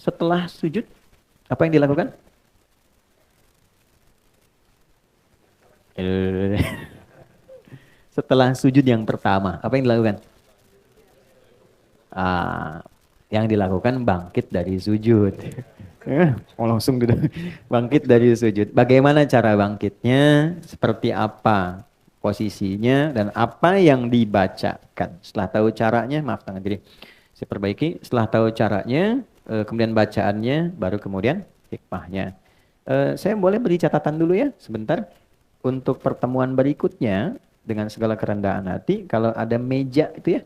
Setelah sujud, apa yang dilakukan? Eh, Setelah sujud yang pertama, apa yang dilakukan? Ah, yang dilakukan bangkit dari sujud. Langsung duduk. Bangkit dari sujud. Bagaimana cara bangkitnya? Seperti apa posisinya dan apa yang dibacakan? Setelah tahu caranya, maaf tangan diri. Saya perbaiki. Setelah tahu caranya, kemudian bacaannya, baru kemudian hikmahnya. Saya boleh beri catatan dulu ya, sebentar. Untuk pertemuan berikutnya, dengan segala kerendahan hati, kalau ada meja itu ya,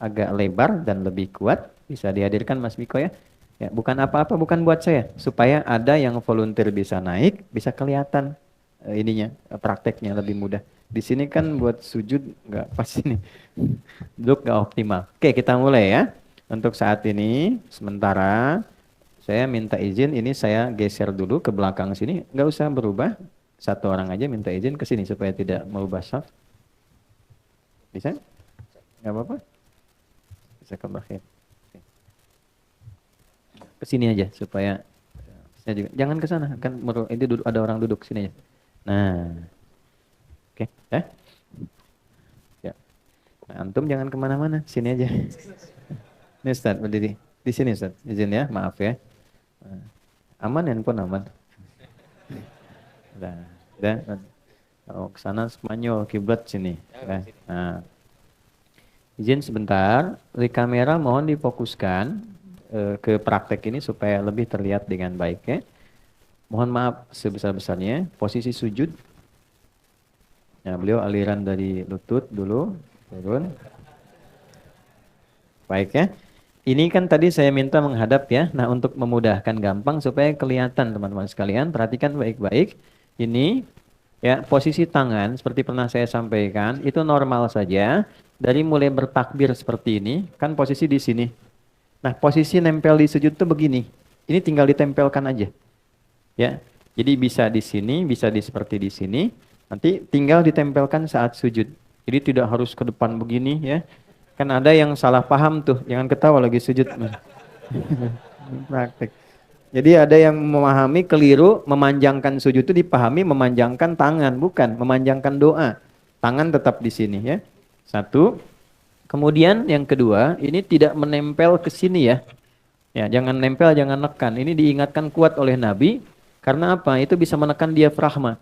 agak lebar dan lebih kuat, bisa dihadirkan Mas Miko ya. Ya, bukan apa-apa, bukan buat saya, supaya ada yang volunteer bisa naik, bisa kelihatan ininya, prakteknya lebih mudah. Di sini kan buat sujud nggak pas ini, duduk nggak optimal. Oke, kita mulai ya. Untuk saat ini, sementara saya minta izin, ini saya geser dulu ke belakang sini, nggak usah berubah. Satu orang aja minta izin ke sini supaya tidak merubah saf. Bisa? Nggak apa-apa? Bisa ke belakang. Ke sini aja supaya saya juga jangan ke sana kan ini duduk, ada orang duduk sini aja. Nah, oke ya. Ya. Nah, antum jangan kemana-mana, sini aja. Ini Ustaz berdiri di sini Ustaz. Izin ya, maaf ya. Nah, aman handphone aman. Udah, udah. Oh, ke sana Spanyol kiblat sini. Nah, izin sebentar. Di kamera mohon difokuskan ke praktek ini supaya lebih terlihat dengan baik ya. Mohon maaf sebesar-besarnya. Posisi sujud. Ya, beliau aliran dari lutut dulu, turun. Baik ya. Ini kan tadi saya minta menghadap ya. Nah, untuk memudahkan gampang supaya kelihatan teman-teman sekalian, perhatikan baik-baik. Ini ya, posisi tangan seperti pernah saya sampaikan, itu normal saja. Dari mulai bertakbir seperti ini, kan posisi di sini. Nah, posisi nempel di sujud tuh begini. Ini tinggal ditempelkan aja. Ya. Jadi bisa di sini, bisa di seperti di sini. Nanti tinggal ditempelkan saat sujud. Jadi tidak harus ke depan begini ya. Kan ada yang salah paham tuh. Jangan ketawa lagi sujud. Praktek. Jadi ada yang memahami keliru, memanjangkan sujud itu dipahami memanjangkan tangan, bukan memanjangkan doa. Tangan tetap di sini ya. Satu. Kemudian yang kedua, ini tidak menempel ke sini ya. Ya, jangan nempel, jangan nekan. Ini diingatkan kuat oleh Nabi. Karena apa? Itu bisa menekan diafragma.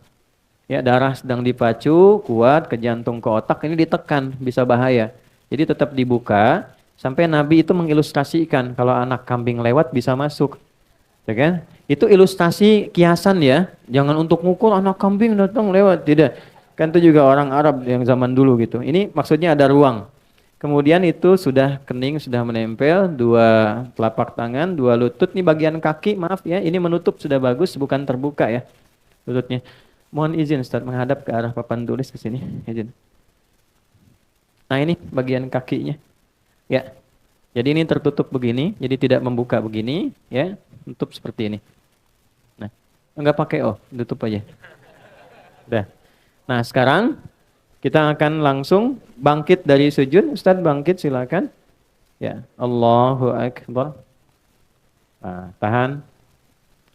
Ya, darah sedang dipacu, kuat ke jantung ke otak, ini ditekan, bisa bahaya. Jadi tetap dibuka, sampai Nabi itu mengilustrasikan kalau anak kambing lewat bisa masuk. Ya kan? Itu ilustrasi kiasan ya. Jangan untuk ngukur anak kambing datang lewat, tidak. Kan itu juga orang Arab yang zaman dulu gitu. Ini maksudnya ada ruang. Kemudian itu sudah kening, sudah menempel, dua telapak tangan, dua lutut. Ini bagian kaki, maaf ya, ini menutup sudah bagus, bukan terbuka ya lututnya. Mohon izin Ustaz menghadap ke arah papan tulis ke sini. Izin. Nah ini bagian kakinya. Ya. Jadi ini tertutup begini, jadi tidak membuka begini, ya. Tutup seperti ini. Nah, enggak pakai tutup aja. Udah. Nah, sekarang kita akan langsung bangkit dari sujud. Ustaz bangkit silakan. Ya, Allahu Akbar. Nah, tahan.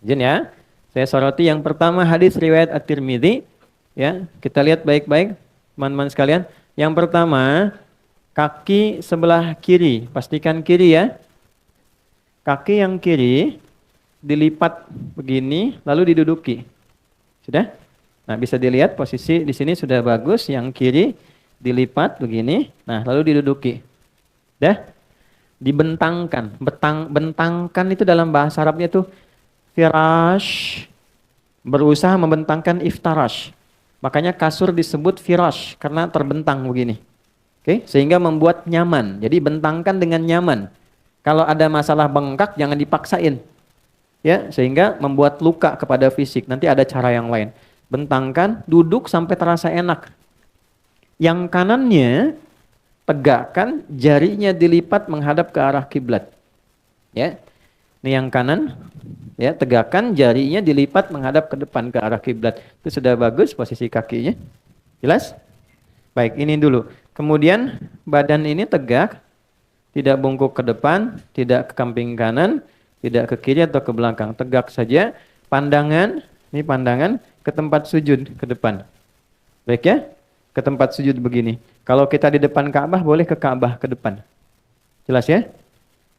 Izin ya. Saya soroti yang pertama hadis riwayat At-Tirmidzi. Ya, kita lihat baik-baik teman-teman sekalian. Yang pertama, kaki sebelah kiri, pastikan kiri ya. Kaki yang kiri dilipat begini lalu diduduki. Sudah? Nah, bisa dilihat posisi di sini sudah bagus, yang kiri dilipat begini, nah lalu diduduki. Dah? Dibentangkan. Bentangkan itu dalam bahasa Arabnya tuh firash, berusaha membentangkan iftarash. Makanya kasur disebut firash karena terbentang begini. Oke, sehingga membuat nyaman. Jadi bentangkan dengan nyaman. Kalau ada masalah bengkak jangan dipaksain. Ya, sehingga membuat luka kepada fisik. Nanti ada cara yang lain. Bentangkan, duduk sampai terasa enak. Yang kanannya tegakkan, jarinya dilipat menghadap ke arah kiblat. Ya. Ini yang kanan, ya, tegakkan jarinya dilipat menghadap ke depan ke arah kiblat. Itu sudah bagus posisi kakinya. Jelas? Baik, ini dulu. Kemudian badan ini tegak, tidak bungkuk ke depan, tidak ke samping kanan. Tidak ke kiri atau ke belakang, tegak saja. Pandangan, ini pandangan ke tempat sujud ke depan. Baik ya? Ke tempat sujud begini. Kalau kita di depan Ka'bah boleh ke Ka'bah ke depan. Jelas ya?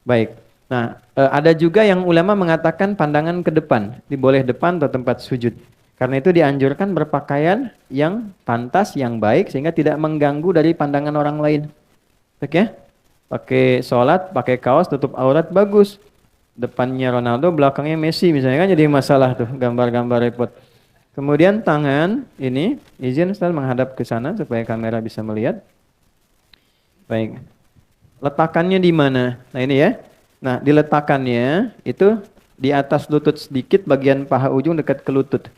Baik. Nah, ada juga yang ulama mengatakan pandangan ke depan, boleh depan atau tempat sujud. Karena itu dianjurkan berpakaian yang pantas, yang baik, sehingga tidak mengganggu dari pandangan orang lain. Oke? Pakai sholat, pakai kaos, tutup aurat, bagus. Depannya Ronaldo, belakangnya Messi misalnya, kan jadi masalah tuh, gambar-gambar repot. Kemudian tangan ini, izin Ustaz menghadap ke sana supaya kamera bisa melihat. Baik. Letakkannya di mana? Nah ini ya. Nah diletakkannya itu di atas lutut sedikit, bagian paha ujung dekat ke lutut.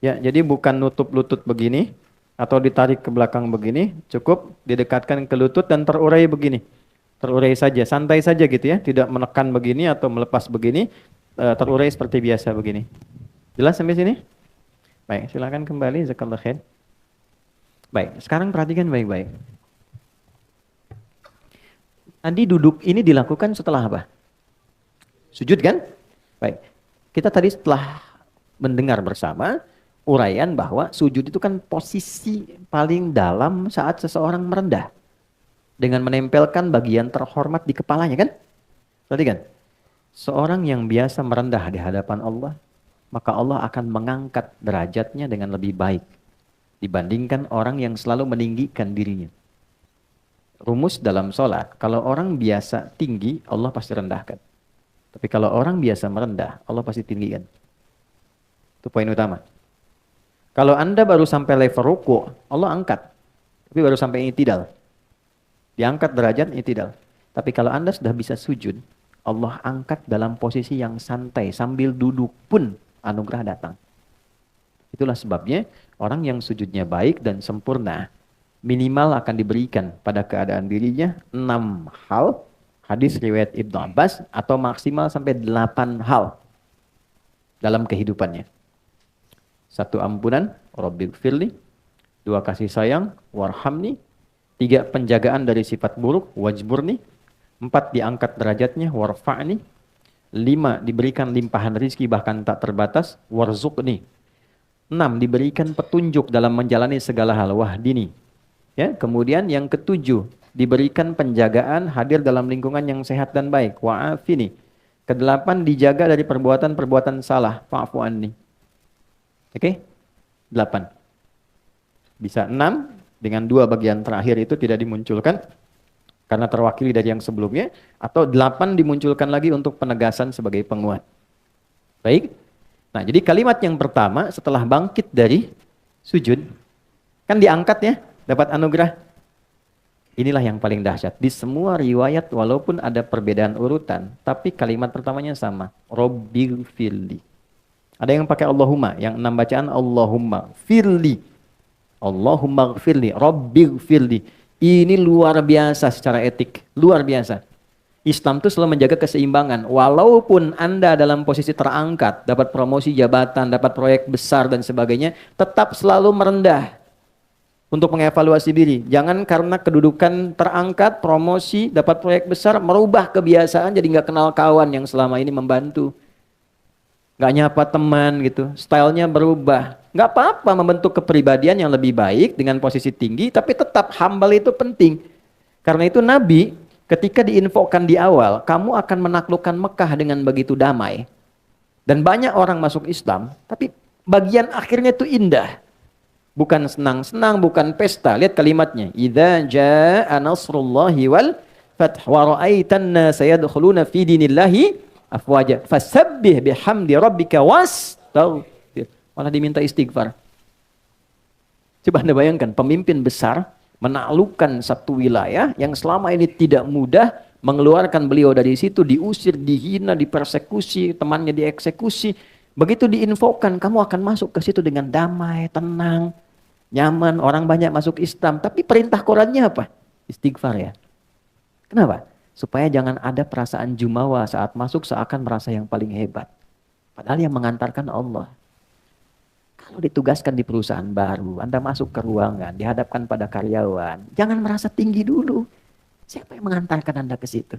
Ya, jadi bukan nutup lutut begini atau ditarik ke belakang begini, cukup didekatkan ke lutut dan terurai begini. Terurai saja, santai saja gitu ya, tidak menekan begini atau melepas begini, terurai seperti biasa begini. Jelas sampai sini? Baik, silakan kembali, jazakallahu khair. Baik, sekarang perhatikan baik-baik. Tadi duduk ini dilakukan setelah apa? Sujud kan? Baik. Kita tadi setelah mendengar bersama uraian bahwa sujud itu kan posisi paling dalam saat seseorang merendah. Dengan menempelkan bagian terhormat di kepalanya kan? Tadi kan? Seorang yang biasa merendah di hadapan Allah, maka Allah akan mengangkat derajatnya dengan lebih baik dibandingkan orang yang selalu meninggikan dirinya. Rumus dalam sholat, kalau orang biasa tinggi, Allah pasti rendahkan. Tapi kalau orang biasa merendah, Allah pasti tinggikan. Itu poin utama. Kalau Anda baru sampai level ruku, Allah angkat. Tapi baru sampai i'tidal. Diangkat derajat i'tidal. Tapi kalau Anda sudah bisa sujud, Allah angkat dalam posisi yang santai. Sambil duduk pun anugerah datang. Itulah sebabnya orang yang sujudnya baik dan sempurna, minimal akan diberikan pada keadaan dirinya 6 hal hadis riwayat Ibnu Abbas atau maksimal sampai 8 hal dalam kehidupannya. 1 ampunan, Rabbighfirli. 2 kasih sayang, warhamni. 3 penjagaan dari sifat buruk, wajburni. 4 diangkat derajatnya, warfa'ni. 5 diberikan limpahan rizki bahkan tak terbatas, warzuqni. 6 diberikan petunjuk dalam menjalani segala hal, wahdini. Ya, kemudian yang ke-7 diberikan penjagaan hadir dalam lingkungan yang sehat dan baik, wa'afini. Ke-8 dijaga dari perbuatan-perbuatan salah, fa'fu anni. Oke? 8. Bisa 6 dengan 2 bagian terakhir itu tidak dimunculkan karena terwakili dari yang sebelumnya, atau 8 dimunculkan lagi untuk penegasan sebagai penguat. Baik. Nah, jadi kalimat yang pertama setelah bangkit dari sujud kan diangkat ya, dapat anugerah. Inilah yang paling dahsyat. Di semua riwayat walaupun ada perbedaan urutan, tapi kalimat pertamanya sama. Rabbighfirli. Ada yang pakai Allahumma, yang 6 bacaan Allahumma firli. Allahumma gfirli, Rabbighfirli. Ini luar biasa secara etik, luar biasa. Islam itu selalu menjaga keseimbangan. Walaupun Anda dalam posisi terangkat, dapat promosi jabatan, dapat proyek besar dan sebagainya, tetap selalu merendah. Untuk mengevaluasi diri. Jangan karena kedudukan terangkat, promosi, dapat proyek besar, merubah kebiasaan jadi nggak kenal kawan yang selama ini membantu. Nggak nyapa teman gitu. Stylenya berubah. Nggak apa-apa membentuk kepribadian yang lebih baik dengan posisi tinggi, tapi tetap humble itu penting. Karena itu Nabi ketika diinfokan di awal, kamu akan menaklukkan Mekah dengan begitu damai. Dan banyak orang masuk Islam, tapi bagian akhirnya itu indah. Bukan senang-senang, bukan pesta. Lihat kalimatnya. Idza jaa nasrullahi wal fath wa ra'aitan nasa yadkhuluna fi dinillahi afwaja fasabbih bihamdi rabbika wastaghfir. Malah diminta istighfar. Coba Anda bayangkan, pemimpin besar menaklukkan satu wilayah yang selama ini tidak mudah, mengeluarkan beliau dari situ, diusir, dihina, dipersekusi, temannya dieksekusi. Begitu diinfokan, kamu akan masuk ke situ dengan damai, tenang, nyaman, orang banyak masuk Islam. Tapi perintah Qurannya apa? Istighfar ya. Kenapa? Supaya jangan ada perasaan jumawa saat masuk seakan merasa yang paling hebat. Padahal yang mengantarkan Allah. Kalau ditugaskan di perusahaan baru, Anda masuk ke ruangan, dihadapkan pada karyawan, jangan merasa tinggi dulu. Siapa yang mengantarkan Anda ke situ?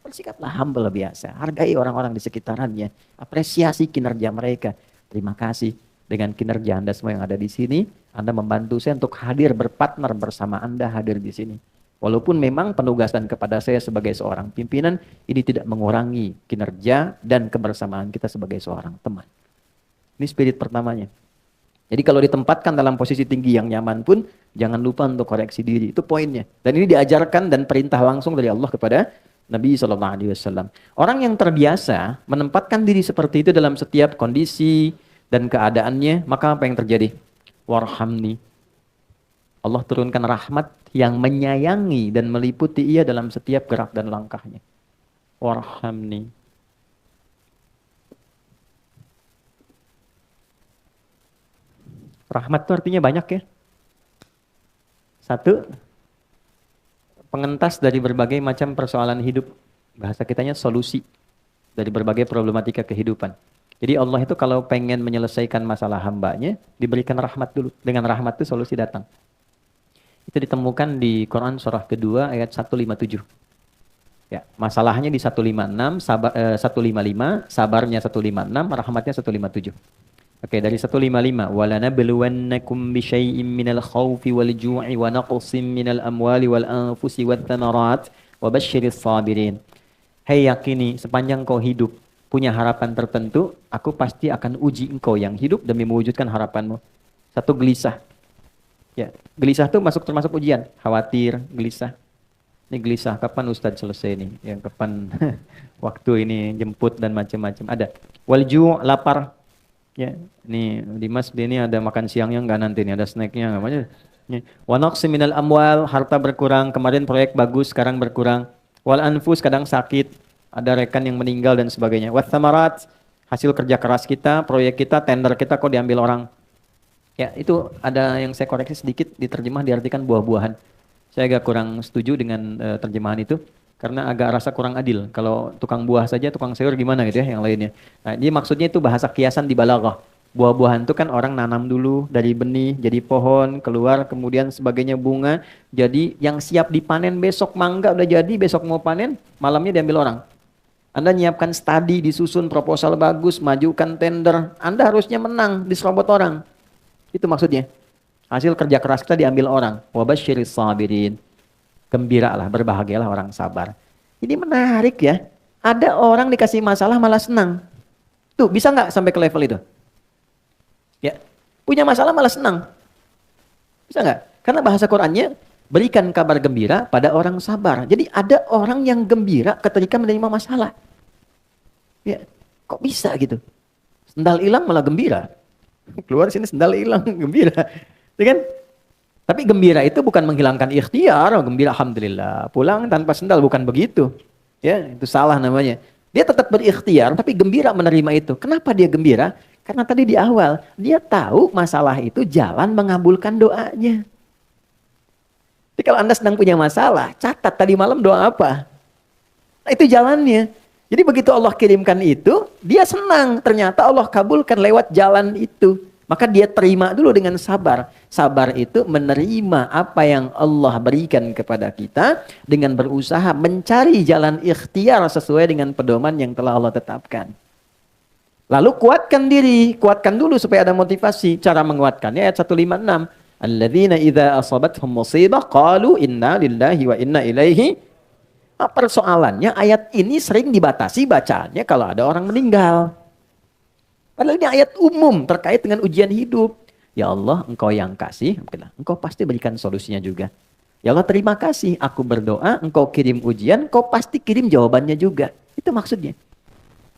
bersikaplah humble biasa. Hargai orang-orang di sekitarannya. Apresiasi kinerja mereka. Terima kasih dengan kinerja Anda semua yang ada di sini. Anda membantu saya untuk hadir berpartner bersama Anda hadir di sini. Walaupun memang penugasan kepada saya sebagai seorang pimpinan, ini tidak mengurangi kinerja dan kebersamaan kita sebagai seorang teman. Ini spirit pertamanya. Jadi kalau ditempatkan dalam posisi tinggi yang nyaman pun, jangan lupa untuk koreksi diri. Itu poinnya. Dan ini diajarkan dan perintah langsung dari Allah kepada Nabi SAW. Orang yang terbiasa menempatkan diri seperti itu dalam setiap kondisi dan keadaannya, maka apa yang terjadi? Warhamni. Allah turunkan rahmat yang menyayangi dan meliputi ia dalam setiap gerak dan langkahnya. Warhamni. Rahmat itu artinya banyak ya. Satu, pengentas dari berbagai macam persoalan hidup. Bahasa kitanya solusi dari berbagai problematika kehidupan. Jadi Allah itu kalau pengen menyelesaikan masalah hambanya, diberikan rahmat dulu. Dengan rahmat itu solusi datang. Itu ditemukan di Quran surah kedua ayat 157. Ya, masalahnya di 156, 155, sabarnya 156, rahmatnya 157. Oke, dari 155, walanabluwannakum bisyai'im minal khaufi wal ju'i wa naqsin minal amwali wal anfusi wat thamarat wa basyiris sabirin. Hei yakini, sepanjang kau hidup punya harapan tertentu, aku pasti akan uji engkau yang hidup demi mewujudkan harapanmu. Satu, gelisah. Ya, gelisah itu termasuk ujian, khawatir, gelisah. Ini gelisah, kapan Ustadz selesai nih? Yang kapan waktu ini jemput dan macam-macam. Ada. Wal ju', lapar. Ya, ini Dimas ini ada makan siangnya enggak nanti nih, ada snacknya enggak banyak. Wa naqsi minal amwal, harta berkurang, kemarin proyek bagus, sekarang berkurang. Wal anfus, kadang sakit, ada rekan yang meninggal dan sebagainya. Wat thamarat, hasil kerja keras kita, proyek kita, tender kita kok diambil orang. Ya, itu ada yang saya koreksi sedikit, diterjemah diartikan buah-buahan. Saya agak kurang setuju dengan terjemahan itu. Karena agak rasa kurang adil. Kalau tukang buah saja, tukang sayur gimana gitu ya yang lainnya. Nah, jadi maksudnya itu bahasa kiasan di balaghah. Buah-buahan itu kan orang nanam dulu dari benih, jadi pohon, keluar, kemudian sebagainya bunga. Jadi yang siap dipanen besok mangga udah jadi, besok mau panen, malamnya diambil orang. Anda nyiapkan studi, disusun proposal bagus, majukan tender. Anda harusnya menang, diserobot orang. Itu maksudnya. Hasil kerja keras kita diambil orang. Wa basyiris sabirin. Gembiralah, berbahagialah orang sabar. Ini menarik ya. Ada orang dikasih masalah malah senang. Tuh, bisa nggak sampai ke level itu? Ya, punya masalah malah senang. Bisa nggak? Karena bahasa Qur'annya, berikan kabar gembira pada orang sabar. Jadi ada orang yang gembira ketika menerima masalah. Ya, kok bisa gitu? Sendal hilang malah gembira. Keluar sini sendal hilang, gembira. Ya kan? Tapi gembira itu bukan menghilangkan ikhtiar, oh, gembira alhamdulillah. Pulang tanpa sendal, bukan begitu. Ya, itu salah namanya. Dia tetap berikhtiar tapi gembira menerima itu. Kenapa dia gembira? Karena tadi di awal dia tahu masalah itu jalan mengabulkan doanya. Jadi kalau Anda sedang punya masalah, catat tadi malam doa apa? Nah, itu jalannya. Jadi begitu Allah kirimkan itu, dia senang. Ternyata Allah kabulkan lewat jalan itu. Maka dia terima dulu dengan sabar. Sabar itu menerima apa yang Allah berikan kepada kita dengan berusaha mencari jalan ikhtiar sesuai dengan pedoman yang telah Allah tetapkan. Lalu kuatkan diri, kuatkan dulu supaya ada motivasi. Cara menguatkannya ayat 156. Alladzina idza asabathum musibah qalu inna lillahi wa inna ilaihi. Persoalannya ayat ini sering dibatasi bacaannya kalau ada orang meninggal. Padahal ini ayat umum terkait dengan ujian hidup. Ya Allah, engkau yang kasih, engkau pasti berikan solusinya juga. Ya Allah, terima kasih, aku berdoa, engkau kirim ujian, engkau pasti kirim jawabannya juga. Itu maksudnya.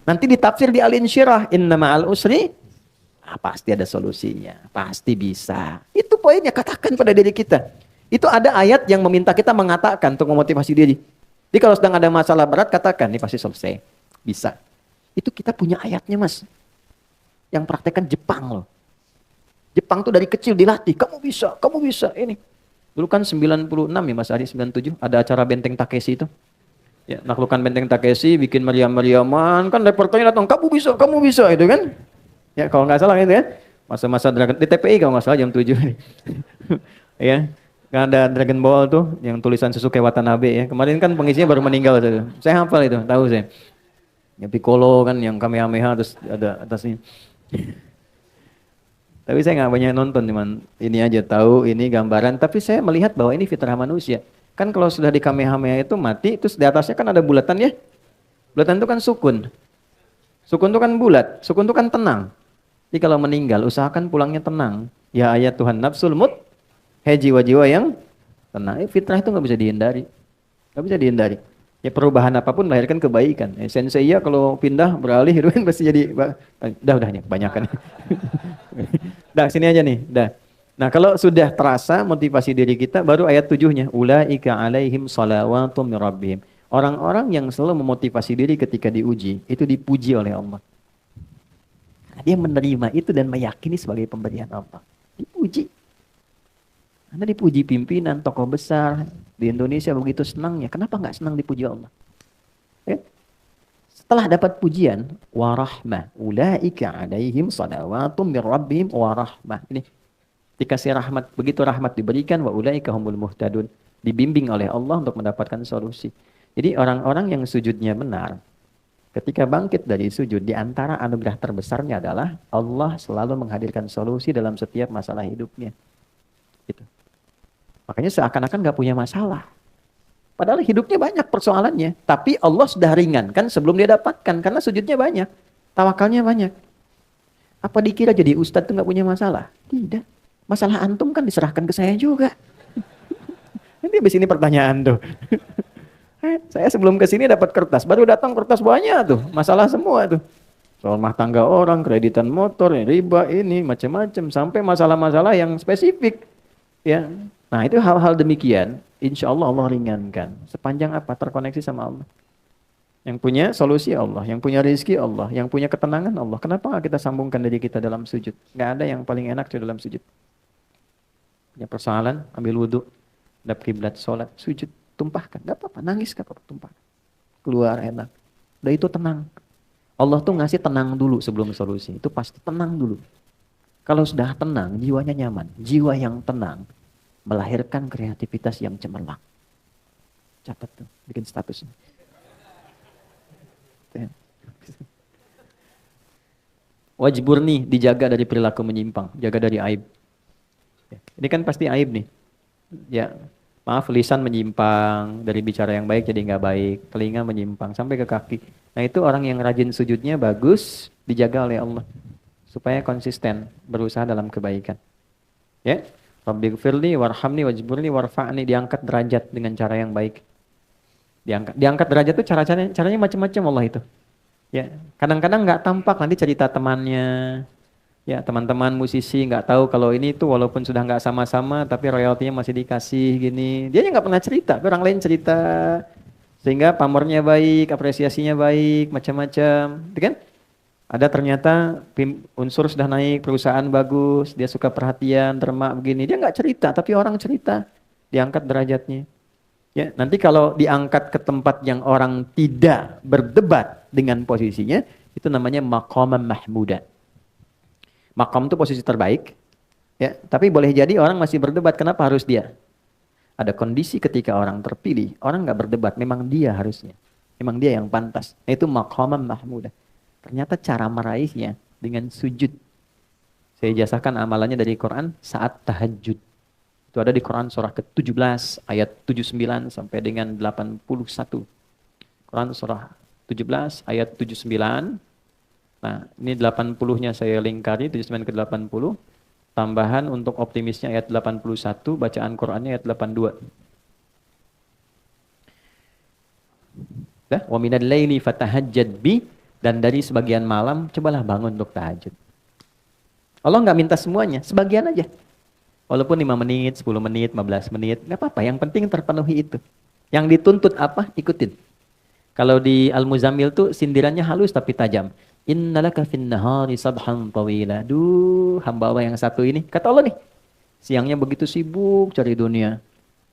Nanti ditafsir di Al-Insyirah, inna ma'al usri, pasti ada solusinya, pasti bisa. Itu poinnya, katakan pada diri kita. Itu ada ayat yang meminta kita mengatakan untuk memotivasi diri. Jadi kalau sedang ada masalah berat, katakan, ini pasti selesai. Bisa. Itu kita punya ayatnya, Mas. Yang praktekkan Jepang loh. Jepang tuh dari kecil dilatih, kamu bisa, ini. Dulu kan 96 ya Mas Ari, 97, ada acara Benteng Takeshi itu. Ya, naklukan Benteng Takeshi, bikin meriam-meriaman, kan reporternya datang, kamu bisa, itu kan. Ya, kalau nggak salah itu ya. Masa-masa Dragon, di TPI kalau nggak salah jam 7. Ya. Nggak ada Dragon Ball tuh yang tulisan Sasuke Watanabe ya. Kemarin kan pengisinya baru meninggal tuh. Saya hafal itu, tahu saya. Ya Piccolo kan yang Kamehameha terus ada atasnya. Tapi saya nggak banyak nonton, cuman ini aja tahu ini gambaran. Tapi saya melihat bahwa ini fitrah manusia. Kan kalau sudah di Kamehameha itu mati, terus di atasnya kan ada bulatan ya. Bulatan itu kan sukun. Sukun itu kan bulat, sukun itu kan tenang. Jadi kalau meninggal, usahakan pulangnya tenang. Ya ayat Tuhan nafsul mut, hei jiwa-jiwa yang tenang. Fitrah itu nggak bisa dihindari, nggak bisa dihindari. Ya perubahan apapun melahirkan kebaikan. Sensei ya kalau pindah beralih itu kan pasti jadi, udah ya kebanyakan. Dah sini aja nih, dah. Nah kalau sudah terasa motivasi diri kita, baru ayat 7-nya. Ulaika alaihim salawatum min rabbihim. Orang-orang yang selalu memotivasi diri ketika diuji, itu dipuji oleh Allah. Dia menerima itu dan meyakini sebagai pemberian Allah. Dipuji. Anda dipuji pimpinan, tokoh besar di Indonesia begitu senangnya. Kenapa nggak senang dipuji Allah? Ya? Setelah dapat pujian, warahmah, ulaika alaihim salawatum min rabbihim warahmah. Ini dikasih rahmat, begitu rahmat diberikan, wa ulaika humul muhtadun. Dibimbing oleh Allah untuk mendapatkan solusi. Jadi orang-orang yang sujudnya benar, ketika bangkit dari sujud, di antara anugerah terbesarnya adalah Allah selalu menghadirkan solusi dalam setiap masalah hidupnya. Gitu. Makanya seakan-akan gak punya masalah. Padahal hidupnya banyak persoalannya. Tapi Allah sudah ringankan sebelum dia dapatkan. Karena sujudnya banyak. Tawakalnya banyak. Apa dikira jadi ustadz itu gak punya masalah? Tidak. Masalah antum kan diserahkan ke saya juga. Nanti habis ini pertanyaan tuh. Saya sebelum ke sini dapat kertas, baru datang kertas banyak tuh, masalah semua tuh. Soal rumah tangga orang, kreditan motor, riba ini, macam-macam, sampai masalah-masalah yang spesifik. Ya, nah itu hal-hal demikian, insya Allah Allah ringankan. Sepanjang apa? Terkoneksi sama Allah. Yang punya solusi Allah, yang punya rezeki Allah, yang punya ketenangan Allah. Kenapa nggak kita sambungkan diri kita dalam sujud? Nggak ada yang paling enak di dalam sujud. Punya persoalan, ambil wudhu, hadap kiblat, sholat, sujud. Tumpahkan, gak apa-apa, nangis gak apa-apa, tumpahkan. Keluar enak. Udah itu tenang. Allah tuh ngasih tenang dulu sebelum solusi. Itu pasti tenang dulu. Kalau sudah tenang, jiwanya nyaman. Jiwa yang tenang melahirkan kreativitas yang cemerlang. Catat tuh, bikin statusnya. Wajibur nih, dijaga dari perilaku menyimpang, jaga dari aib. Ini kan pasti aib nih. Ya, maaf, lisan menyimpang, dari bicara yang baik jadi nggak baik, telinga menyimpang sampai ke kaki. Nah itu orang yang rajin sujudnya bagus, dijaga oleh Allah supaya konsisten berusaha dalam kebaikan. Ya, Rabbighfirli warhamni wajburni warfa'ni, diangkat derajat dengan cara yang baik. Diangkat derajat itu caranya macam-macam Allah itu. Ya, kadang-kadang nggak tampak, nanti cerita temannya. Ya, teman-teman musisi nggak tahu kalau ini tuh walaupun sudah nggak sama-sama tapi royaltinya masih dikasih gini. Dia nggak pernah cerita, tapi orang lain cerita. Sehingga pamornya baik, apresiasinya baik, macam-macam. Gitu kan? Ada ternyata unsur sudah naik, perusahaan bagus, dia suka perhatian, derma begini. Dia nggak cerita, tapi orang cerita. Diangkat derajatnya. Ya, nanti kalau diangkat ke tempat yang orang tidak berdebat dengan posisinya, itu namanya maqaman mahmuda. Maqam itu posisi terbaik, ya. Tapi boleh jadi orang masih berdebat, kenapa harus dia? Ada kondisi ketika orang terpilih, orang nggak berdebat, memang dia harusnya, memang dia yang pantas. Nah, itu maqaman mahmuda. Ternyata cara meraihnya dengan sujud. Saya jasakan amalannya dari Quran saat tahajud. Itu ada di Quran surah ke-17 ayat 79 sampai dengan 81. Quran surah 17 ayat 79. Nah, ini 80-nya saya lingkari, 79 ke 80. Tambahan untuk optimisnya ayat 81, bacaan Qur'annya ayat 82. Wa minal laili fatahajjad bi, dan dari sebagian malam cobalah bangun untuk tahajud. Allah nggak minta semuanya, sebagian aja. Walaupun 5 menit, 10 menit, 15 menit, nggak apa-apa, yang penting terpenuhi itu. Yang dituntut apa? Ikutin. Kalau di Al-Muzammil tuh sindirannya halus tapi tajam. Innalaka fin nahari sabhan tawila. Duh, hamba Allah yang satu ini. Kata Allah nih, siangnya begitu sibuk cari dunia.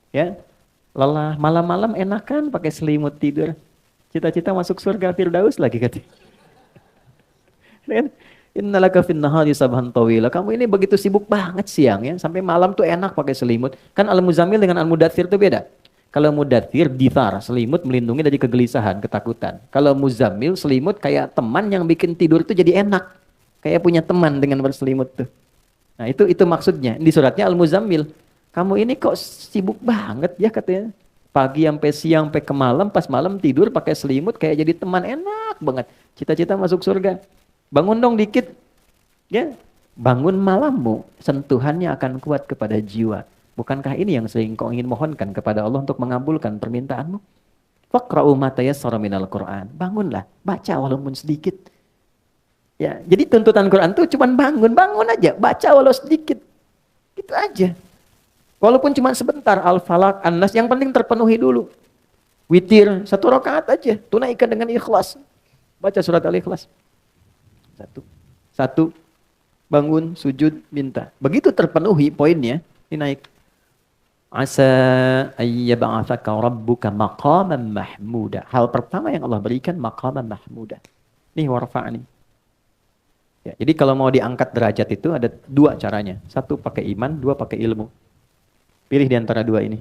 Ya, lelah, malam-malam enakan pakai selimut tidur. Cita-cita masuk surga Firdaus lagi katanya. Innalaka fin nahari sabhan tawila. Kamu ini begitu sibuk banget siang ya, sampai malam tuh enak pakai selimut. Kan Al-Muzammil dengan Al-Mudaththir itu beda. Kalau Mudaththir dithar, selimut melindungi dari kegelisahan, ketakutan. Kalau Muzammil selimut kayak teman yang bikin tidur itu jadi enak. Kayak punya teman dengan berselimut tuh. Nah, itu maksudnya. Di suratnya Al-Muzammil. Kamu ini kok sibuk banget ya katanya. Pagi sampai siang sampai ke malam, pas malam tidur pakai selimut kayak jadi teman enak banget. Cita-cita masuk surga. Bangun dong dikit. Ya, bangun malammu, sentuhannya akan kuat kepada jiwa. Bukankah ini yang sering kau ingin mohonkan kepada Allah untuk mengabulkan permintaanmu? Faqra'u ma tayassara minal Qur'an. Bangunlah, baca walaupun sedikit. Ya, jadi tuntutan Quran itu cuma bangun aja, baca walau sedikit. Gitu aja. Walaupun cuma sebentar, Al-Falaq, An-Nas, yang penting terpenuhi dulu. Witir, 1 rakaat aja, tunaikan dengan ikhlas. Baca surat Al-Ikhlas. Satu, bangun, sujud, minta. Begitu terpenuhi poinnya, ini naik. Asa ayyab'atsaka rabbuka maqaman mahmuda. Hal pertama yang Allah berikan maqaman mahmuda. Nih warfa'ni. Ya, jadi kalau mau diangkat derajat itu ada 2 caranya. 1 pakai iman, 2 pakai ilmu. Pilih di antara 2 ini.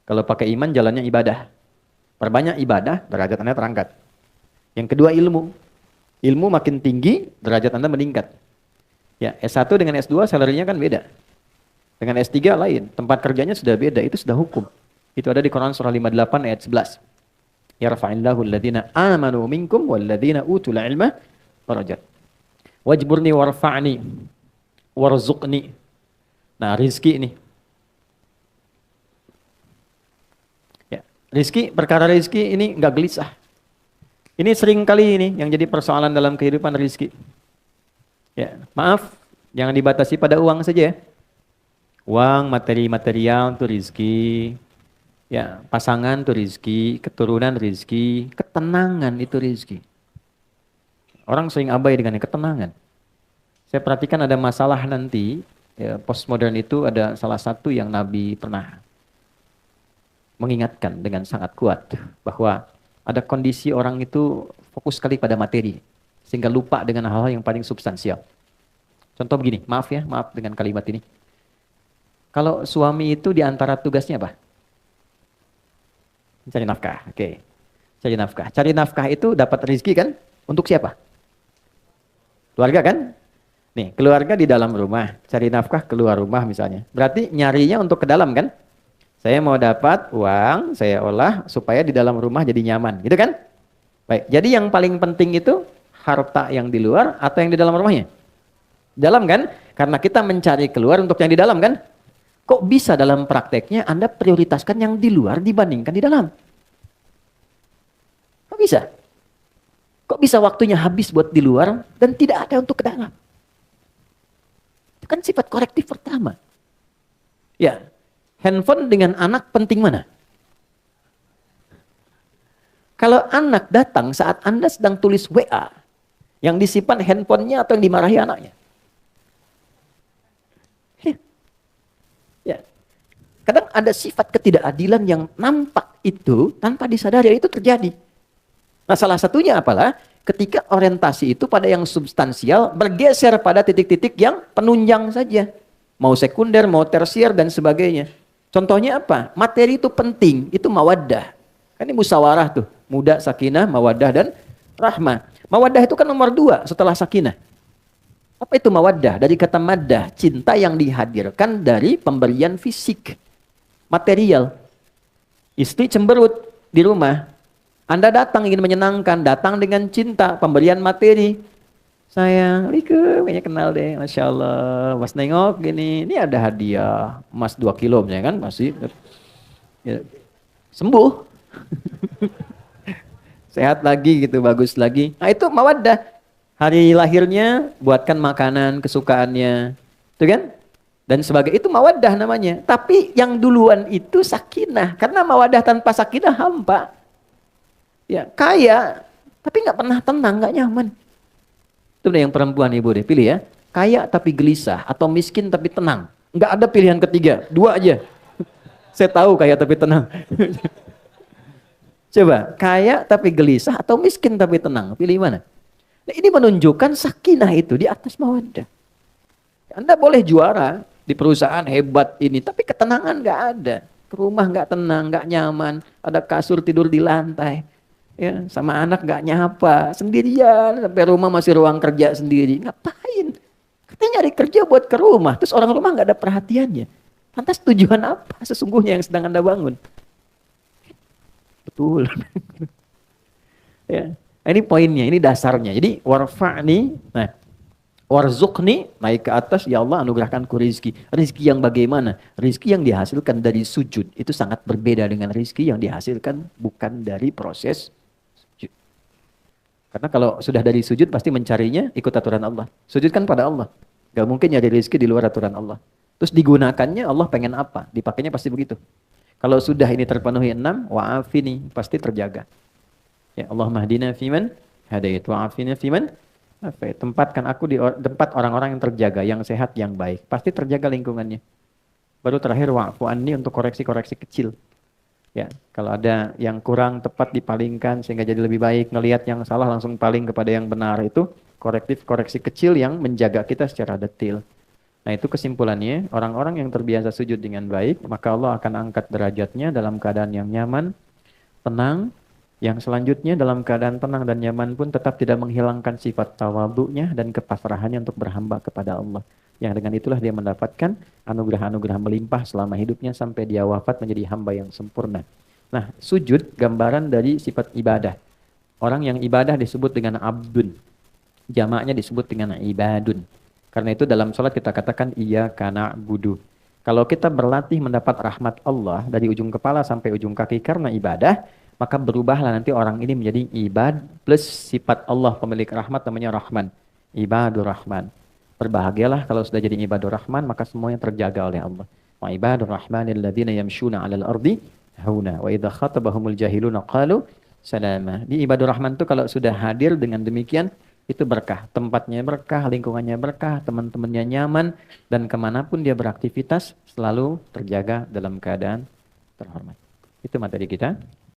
Kalau pakai iman jalannya ibadah. Perbanyak ibadah, derajat Anda terangkat. Yang kedua ilmu. Ilmu makin tinggi, derajat Anda meningkat. Ya, S1 dengan S2 salarinya kan beda. Dengan S3 lain, tempat kerjanya sudah beda, itu sudah hukum. Itu ada di Quran surah 58 ayat 11. Yarfa'illahu alladhina amanu minkum walladhina utul ilma darajat. Wajburni warfa'ni warzuqni. Nah, rizki ini. Ya, rizki, perkara rizki ini enggak gelisah. Ini sering kali ini yang jadi persoalan dalam kehidupan rizki. Ya, maaf, jangan dibatasi pada uang saja ya. Uang, materi material itu rizki. Ya, pasangan itu rizki, keturunan rizki, ketenangan itu rizki. Orang sering abai dengan ketenangan. Saya perhatikan ada masalah nanti, ya, postmodern itu ada salah satu yang Nabi pernah mengingatkan dengan sangat kuat bahwa ada kondisi orang itu fokus sekali pada materi sehingga lupa dengan hal-hal yang paling substansial. Contoh begini, maaf dengan kalimat ini. Kalau suami itu di antara tugasnya apa? Cari nafkah, oke. Cari nafkah. Cari nafkah itu dapat rezeki kan? Untuk siapa? Keluarga kan? Nih, keluarga di dalam rumah. Cari nafkah keluar rumah misalnya. Berarti nyarinya untuk ke dalam kan? Saya mau dapat uang, saya olah supaya di dalam rumah jadi nyaman. Gitu kan? Baik, jadi yang paling penting itu harta yang di luar atau yang di dalam rumahnya? Dalam kan? Karena kita mencari keluar untuk yang di dalam kan? Kok bisa dalam prakteknya Anda prioritaskan yang di luar dibandingkan di dalam? Kok bisa? Kok bisa waktunya habis buat di luar dan tidak ada untuk ke dalam? Itu kan sifat korektif pertama. Ya, handphone dengan anak penting mana? Kalau anak datang saat Anda sedang tulis WA, yang disimpan handphonenya atau yang dimarahi anaknya? Ya. Kadang ada sifat ketidakadilan yang nampak itu tanpa disadari itu terjadi. Nah, salah satunya apalah? Ketika orientasi itu pada yang substansial bergeser pada titik-titik yang penunjang saja. Mau sekunder, mau tersier dan sebagainya. Contohnya apa? Materi itu penting, itu mawaddah. Kan ini musyawarah tuh, muda, sakinah, mawaddah dan rahmah. Mawaddah itu kan nomor 2 setelah sakinah. Apa itu mawaddah? Dari kata maddah, cinta yang dihadirkan dari pemberian fisik, material. Istri cemberut di rumah. Anda datang ingin menyenangkan, datang dengan cinta, pemberian materi. Sayang, Assalamualaikum, kayaknya kenal deh, Masya Allah. Mas nengok gini, ini ada hadiah, emas 2 kilo kan, masih ya, sembuh. Sehat lagi gitu, bagus lagi. Nah itu mawaddah. Hari lahirnya, buatkan makanan kesukaannya. Itu kan? Dan sebagai itu mawaddah namanya. Tapi yang duluan itu sakinah. Karena mawaddah tanpa sakinah hampa. Ya, kaya, tapi nggak pernah tenang, nggak nyaman. Itu yang perempuan ibu deh, pilih ya. Kaya tapi gelisah, atau miskin tapi tenang. Nggak ada pilihan ketiga, 2 aja. Saya tahu kaya tapi tenang. Coba, kaya tapi gelisah atau miskin tapi tenang, pilih mana? Nah, ini menunjukkan sakinah itu di atas mawaddah. Anda boleh juara di perusahaan hebat ini, tapi ketenangan nggak ada. Ke rumah nggak tenang, nggak nyaman, ada kasur tidur di lantai. Ya, sama anak nggak nyapa, sendirian, sampai rumah masih ruang kerja sendiri. Ngapain? Katanya nyari kerja buat ke rumah, terus orang rumah nggak ada perhatiannya. Lantas tujuan apa sesungguhnya yang sedang Anda bangun? Betul. Ya. Ini poinnya, ini dasarnya. Jadi warfa'ni, nah warzuqni, naik ke atas, ya Allah anugerahkanku rizki. Rizki yang bagaimana? Rizki yang dihasilkan dari sujud. Itu sangat berbeda dengan rizki yang dihasilkan bukan dari proses sujud. Karena kalau sudah dari sujud pasti mencarinya ikut aturan Allah. Sujud kan pada Allah. Gak mungkin nyari rizki di luar aturan Allah. Terus digunakannya Allah pengen apa? Dipakainya pasti begitu. Kalau sudah ini terpenuhi 6, wa'afini, pasti terjaga. Ya Allahumma hdina fiman hadait wa'afina fiman afait. Tempatkan aku di tempat orang-orang yang terjaga, yang sehat, yang baik. Pasti terjaga lingkungannya. Baru terakhir wa'fu anni untuk koreksi-koreksi kecil. Ya, kalau ada yang kurang tepat dipalingkan sehingga jadi lebih baik, ngelihat yang salah langsung paling kepada yang benar, itu korektif koreksi kecil yang menjaga kita secara detail. Nah, itu kesimpulannya, orang-orang yang terbiasa sujud dengan baik, maka Allah akan angkat derajatnya dalam keadaan yang nyaman, tenang. Yang selanjutnya dalam keadaan tenang dan nyaman pun tetap tidak menghilangkan sifat tawadhu'nya dan kepasrahannya untuk berhamba kepada Allah. Yang dengan itulah dia mendapatkan anugerah-anugerah melimpah selama hidupnya sampai dia wafat menjadi hamba yang sempurna. Nah, sujud gambaran dari sifat ibadah. Orang yang ibadah disebut dengan abdun. Jamaknya disebut dengan ibadun. Karena itu dalam sholat kita katakan iyyaka na'budu. Kalau kita berlatih mendapat rahmat Allah dari ujung kepala sampai ujung kaki karena ibadah, maka berubahlah nanti orang ini menjadi ibad plus sifat Allah pemilik rahmat namanya Rahman. Ibadur Rahman. Berbahagialah kalau sudah jadi ibadur Rahman, maka semuanya terjaga oleh Allah. Wa ibadur Rahmanil ladzina yamshuna 'alal ardi hauna wa idza khatabahumul jahiluna qalu salama. Di ibadur Rahman itu kalau sudah hadir dengan demikian, itu berkah. Tempatnya berkah, lingkungannya berkah, teman-temannya nyaman, dan kemanapun dia beraktivitas selalu terjaga dalam keadaan terhormat. Itu materi kita.